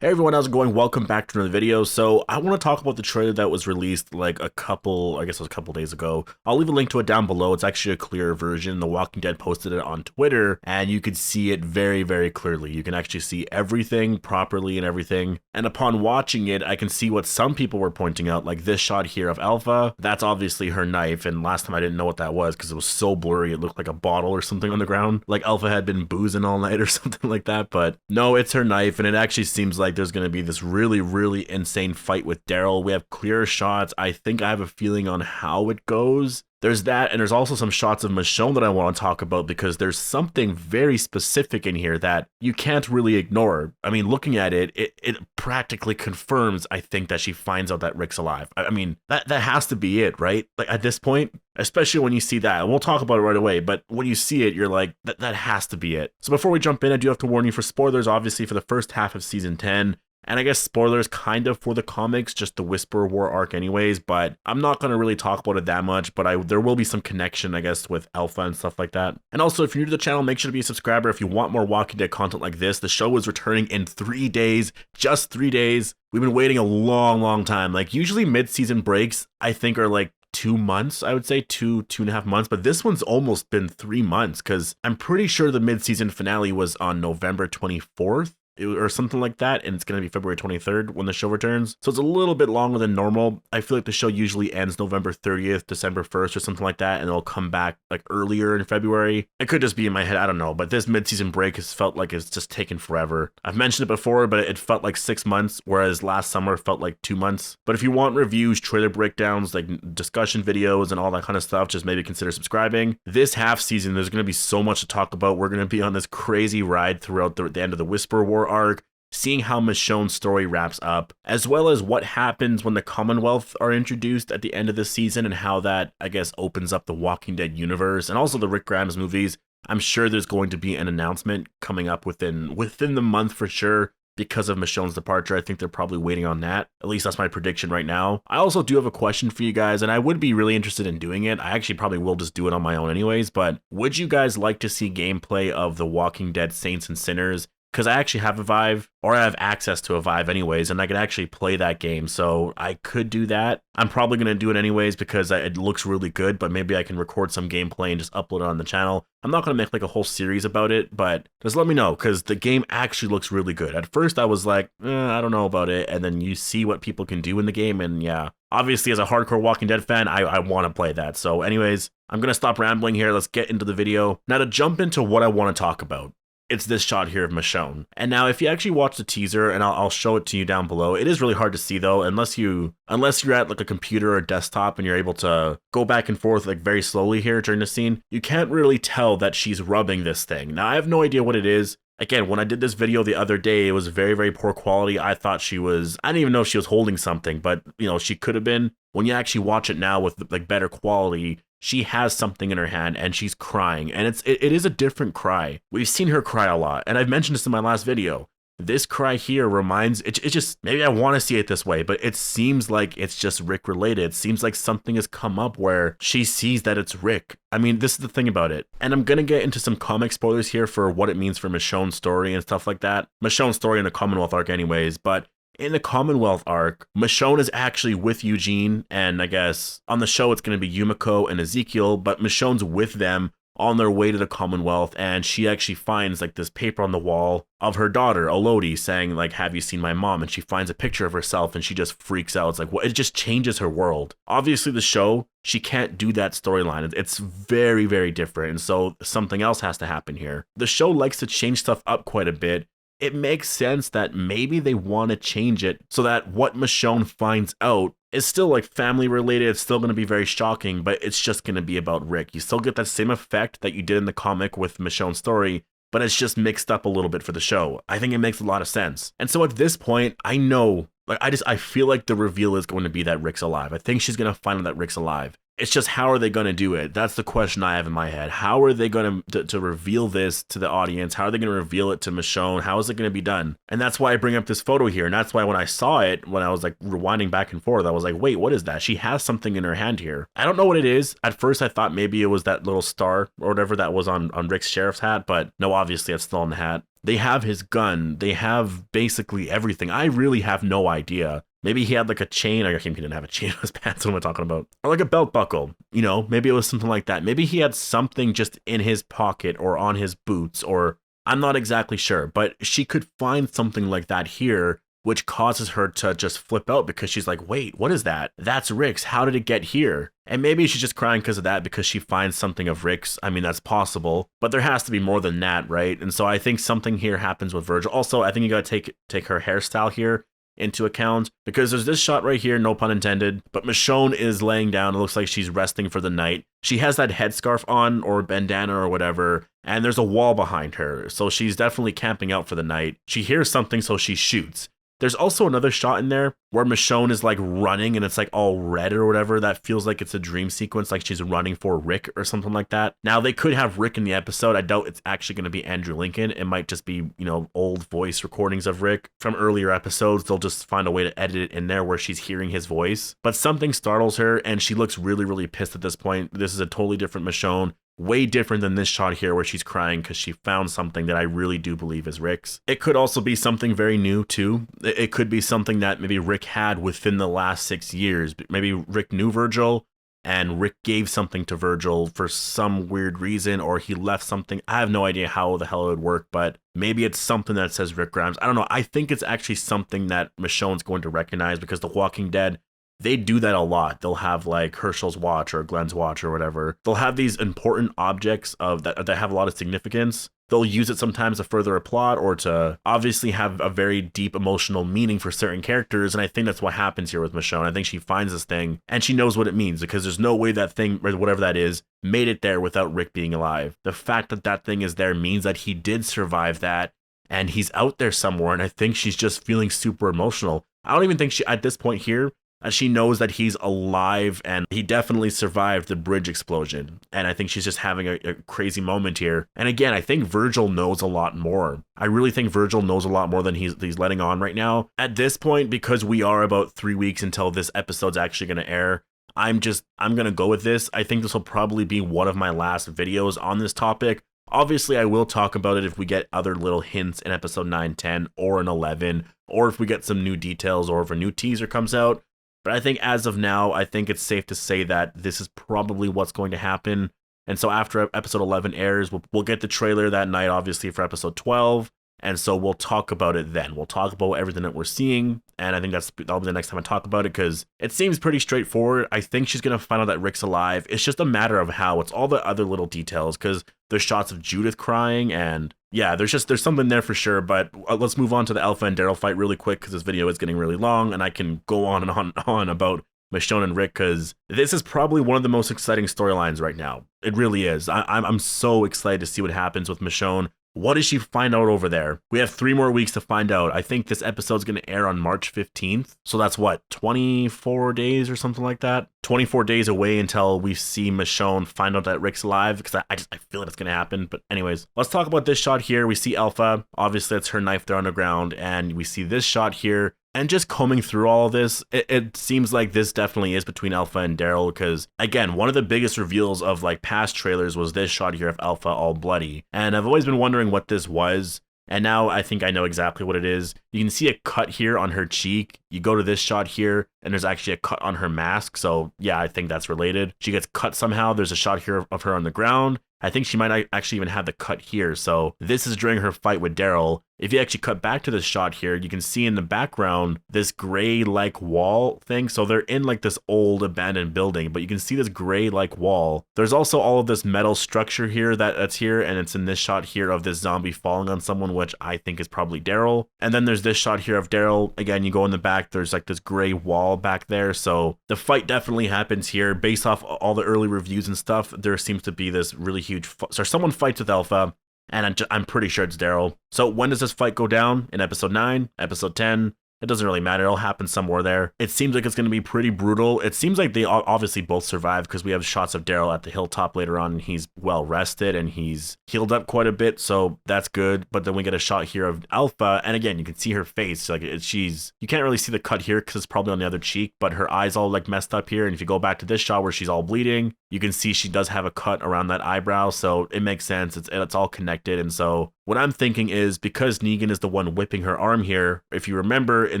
Hey everyone, how's it going? Welcome back to another video. So I want to talk about the trailer that was released like I guess it was a couple days ago. I'll leave a link to it down below. It's actually a clearer version. The Walking Dead posted it on Twitter and you could see it very, very clearly. You can actually see everything properly and everything. And upon watching it, I can see what some people were pointing out, like this shot here of Alpha. That's obviously her knife. And last time I didn't know what that was because it was so blurry. It looked like a bottle or something on the ground. Like Alpha had been boozing all night or something like that. But no, it's her knife. And it actually seems like there's going to be this really, really insane fight with Daryl. We have clear shots. I think I have a feeling on how it goes. There's that, and there's also some shots of Michonne that I want to talk about because there's something very specific in here that you can't really ignore. I mean, looking at it, it practically confirms, I think, that she finds out that Rick's alive. I mean, that has to be it, right? Like, at this point, especially when you see that. And we'll talk about it right away, but when you see it, you're like, that has to be it. So before we jump in, I do have to warn you for spoilers, obviously, for the first half of Season 10. And I guess spoilers kind of for the comics, just the Whisperer War arc anyways, but I'm not going to really talk about it that much, but there will be some connection, I guess, with Alpha and stuff like that. And also, if you're new to the channel, make sure to be a subscriber if you want more Walking Dead content like this. The show is returning in 3 days, just 3 days. We've been waiting a long, long time. Like, usually mid-season breaks, I think, are like 2 months, I would say, 2.5 months, but this one's almost been 3 months because I'm pretty sure the mid-season finale was on November 24th. Or something like that, and it's going to be February 23rd when the show returns. So it's a little bit longer than normal. I feel like the show usually ends November 30th, December 1st or something like that, and it'll come back like earlier in February. It could just be in my head, I don't know, but this mid-season break has felt like it's just taken forever. I've mentioned it before, but it felt like 6 months, whereas last summer felt like 2 months. But if you want reviews, trailer breakdowns, like discussion videos and all that kind of stuff, just maybe consider subscribing. This half season, there's going to be so much to talk about. We're going to be on this crazy ride throughout the end of the Whisperer War arc, seeing how Michonne's story wraps up, as well as what happens when the Commonwealth are introduced at the end of the season and how that, I guess, opens up the Walking Dead universe and also the Rick Grimes movies. I'm sure there's going to be an announcement coming up within the month for sure because of Michonne's departure. I think they're probably waiting on that. At least that's my prediction right now. I also do have a question for you guys, and I would be really interested in doing it. I actually probably will just do it on my own anyways, but would you guys like to see gameplay of the Walking Dead Saints and Sinners? Because I actually have a Vive, or I have access to a Vive anyways, and I can actually play that game, so I could do that. I'm probably going to do it anyways because it looks really good, but maybe I can record some gameplay and just upload it on the channel. I'm not going to make like a whole series about it, but just let me know, because the game actually looks really good. At first I was like, I don't know about it, and then you see what people can do in the game, and yeah. Obviously, as a hardcore Walking Dead fan, I want to play that. So anyways, I'm going to stop rambling here. Let's get into the video. Now to jump into what I want to talk about. It's this shot here of Michonne. And now if you actually watch the teaser, and I'll show it to you down below, it is really hard to see though, unless you're at like a computer or a desktop and you're able to go back and forth like very slowly here during the scene, you can't really tell that she's rubbing this thing. Now I have no idea what it is. Again, when I did this video the other day, it was very, very poor quality. I thought I didn't even know if she was holding something, but you know, she could have been. When you actually watch it now with like better quality, she has something in her hand and she's crying, and it is a different cry. We've seen her cry a lot, and I've mentioned this in my last video. This cry here reminds, it just, maybe I want to see it this way, but it seems like it's just Rick related. It seems like something has come up where she sees that it's Rick. I mean, this is the thing about it. And I'm going to get into some comic spoilers here for what it means for Michonne's story and stuff like that. Michonne's story in the Commonwealth arc anyways, but in the Commonwealth arc, Michonne is actually with Eugene, and I guess on the show it's going to be Yumiko and Ezekiel, but Michonne's with them on their way to the Commonwealth, and she actually finds like this paper on the wall of her daughter, Elodie, saying like, have you seen my mom? And she finds a picture of herself and she just freaks out. It's like, well, it just changes her world. Obviously the show, she can't do that storyline. It's very, very different, and so something else has to happen here. The show likes to change stuff up quite a bit. It makes sense that maybe they want to change it so that what Michonne finds out is still like family related. It's still going to be very shocking, but it's just going to be about Rick. You still get that same effect that you did in the comic with Michonne's story, but it's just mixed up a little bit for the show. I think it makes a lot of sense. And so at this point, I know, like I feel like the reveal is going to be that Rick's alive. I think she's going to find out that Rick's alive. It's just, how are they going to do it? That's the question I have in my head. How are they going to reveal this to the audience? How are they going to reveal it to Michonne? How is it going to be done? And that's why I bring up this photo here. And that's why when I saw it, when I was like rewinding back and forth, I was like, wait, what is that? She has something in her hand here. I don't know what it is. At first, I thought maybe it was that little star or whatever that was on Rick's sheriff's hat. But no, obviously, it's still on the hat. They have his gun. They have basically everything. I really have no idea. Maybe he had like a chain. I guess he didn't have a chain in his pants. What am I talking about? Or like a belt buckle. You know, maybe it was something like that. Maybe he had something just in his pocket or on his boots, or I'm not exactly sure. But she could find something like that here, which causes her to just flip out because she's like, wait, what is that? That's Rick's. How did it get here? And maybe she's just crying because of that, because she finds something of Rick's. I mean, that's possible, but there has to be more than that, right? And so I think something here happens with Virgil. Also, I think you got to take her hairstyle here into account, because there's this shot right here, no pun intended, but Michonne is laying down. It looks like she's resting for the night. She has that headscarf on or bandana or whatever, and there's a wall behind her, so she's definitely camping out for the night. She hears something, so she shoots. There's also another shot in there where Michonne is like running and it's like all red or whatever. That feels like it's a dream sequence, like she's running for Rick or something like that. Now, they could have Rick in the episode. I doubt it's actually going to be Andrew Lincoln. It might just be, you know, old voice recordings of Rick from earlier episodes. They'll just find a way to edit it in there where she's hearing his voice. But something startles her and she looks really, really pissed at this point. This is a totally different Michonne. Way different than this shot here where she's crying because she found something that I really do believe is Rick's. It could also be something very new too. It could be something that maybe Rick had within the last 6 years. Maybe Rick knew Virgil and Rick gave something to Virgil for some weird reason, or he left something. I have no idea how the hell it would work, but maybe it's something that says Rick Grimes. I don't know. I think it's actually something that Michonne's going to recognize, because The Walking Dead, they do that a lot. They'll have like Herschel's watch or Glenn's watch or whatever. They'll have these important objects that have a lot of significance. They'll use it sometimes to further a plot or to obviously have a very deep emotional meaning for certain characters. And I think that's what happens here with Michonne. I think she finds this thing and she knows what it means, because there's no way that thing or whatever that is made it there without Rick being alive. The fact that that thing is there means that he did survive that and he's out there somewhere. And I think she's just feeling super emotional. I don't even think she, at this point here, she knows that he's alive and he definitely survived the bridge explosion. And I think she's just having a crazy moment here. And again, I think Virgil knows a lot more. I really think Virgil knows a lot more than he's letting on right now. At this point, because we are about 3 weeks until this episode's actually going to air, I'm going to go with this. I think this will probably be one of my last videos on this topic. Obviously, I will talk about it if we get other little hints in episode 9, 10, or in 11, or if we get some new details, or if a new teaser comes out. But I think as of now, I think it's safe to say that this is probably what's going to happen. And so after episode 11 airs, we'll get the trailer that night, obviously, for episode 12. And so we'll talk about it then. We'll talk about everything that we're seeing. And I think that'll be the next time I talk about it, because it seems pretty straightforward. I think she's going to find out that Rick's alive. It's just a matter of how. It's all the other little details, because there's shots of Judith crying, and yeah, there's something there for sure. But let's move on to the Alpha and Daryl fight really quick, because this video is getting really long and I can go on and on and on about Michonne and Rick, because this is probably one of the most exciting storylines right now. It really is. I'm so excited to see what happens with Michonne. What does she find out over there? We have 3 more weeks to find out. I think this episode's going to air on March 15th. So that's what, 24 days or something like that? 24 days away until we see Michonne find out that Rick's alive, because I feel like it's going to happen. But anyways, let's talk about this shot here. We see Alpha. Obviously, that's her knife there on the ground. And we see this shot here. And just combing through all of this, it seems like this definitely is between Alpha and Daryl, because, again, one of the biggest reveals of, like, past trailers was this shot here of Alpha all bloody. And I've always been wondering what this was, and now I think I know exactly what it is. You can see a cut here on her cheek. You go to this shot here, and there's actually a cut on her mask, so yeah, I think that's related. She gets cut somehow. There's a shot here of her on the ground. I think she might actually even have the cut here, so this is during her fight with Daryl. If you actually cut back to this shot here, you can see in the background this gray-like wall thing. So they're in like this old abandoned building, but you can see this gray-like wall. There's also all of this metal structure here that's here, and it's in this shot here of this zombie falling on someone, which I think is probably Daryl. And then there's this shot here of Daryl. Again, you go in the back, there's like this gray wall back there. So the fight definitely happens here. Based off all the early reviews and stuff, there seems to be this really huge so someone fights with Alpha, and I'm pretty sure it's Daryl. So when does this fight go down? In episode 9, episode 10, It doesn't really matter. It'll happen somewhere there. It seems like it's going to be pretty brutal. It seems like they obviously both survive because we have shots of Daryl at the hilltop later on. And he's well rested and he's healed up quite a bit, so that's good. But then we get a shot here of Alpha, and again, you can see her face. Like you can't really see the cut here because it's probably on the other cheek, but her eyes all like messed up here. And if you go back to this shot where she's all bleeding, you can see she does have a cut around that eyebrow, so it makes sense. It's all connected. And so what I'm thinking is, because Negan is the one whipping her arm here, if you remember in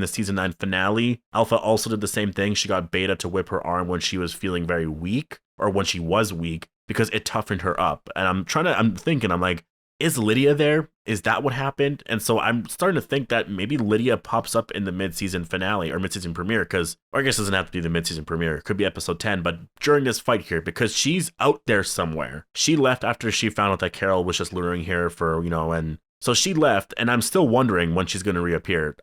the season 9 finale, Alpha also did the same thing. She got Beta to whip her arm when she was feeling very weak, or when she was weak, because it toughened her up. And I'm thinking, I'm like, is Lydia there? Is that what happened? And so I'm starting to think that maybe Lydia pops up in the mid-season finale or mid-season premiere, or I guess it doesn't have to be the mid-season premiere. It could be episode 10, but during this fight here, because she's out there somewhere. She left after she found out that Carol was just luring her for, and so she left, and I'm still wondering when she's going to reappear.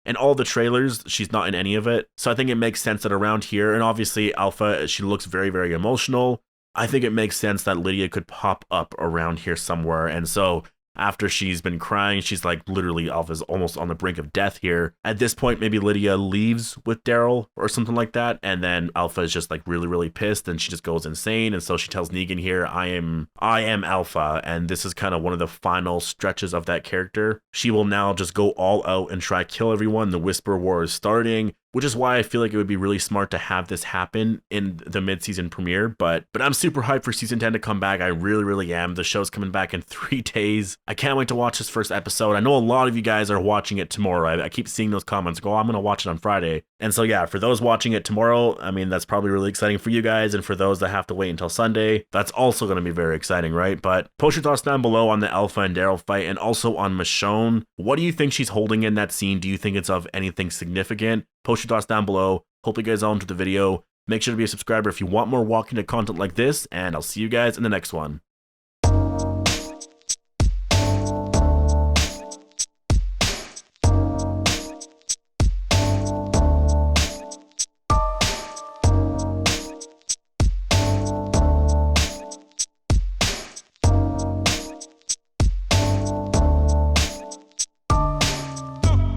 In all the trailers, she's not in any of it. So I think it makes sense that around here, and obviously Alpha, she looks very, very emotional. I think it makes sense that Lydia could pop up around here somewhere. And so after she's been crying, she's like literally Alpha's almost on the brink of death here. At this point, maybe Lydia leaves with Daryl or something like that. And then Alpha is just like really, really pissed and she just goes insane. And so she tells Negan here, I am Alpha. And this is kind of one of the final stretches of that character. She will now just go all out and try to kill everyone. The Whisper War is starting, which is why I feel like it would be really smart to have this happen in the mid-season premiere. But I'm super hyped for season 10 to come back. I really, really am. The show's coming back in 3 days. I can't wait to watch this first episode. I know a lot of you guys are watching it tomorrow. I keep seeing those comments go, I'm going to watch it on Friday. And so yeah, for those watching it tomorrow, I mean, that's probably really exciting for you guys. And for those that have to wait until Sunday, that's also going to be very exciting, right? But post your thoughts down below on the Alpha and Daryl fight, and also on Michonne. What do you think she's holding in that scene? Do you think it's of anything significant? Post your thoughts down below. Hope you guys all enjoyed the video. Make sure to be a subscriber if you want more Walking Dead content like this, and I'll see you guys in the next one.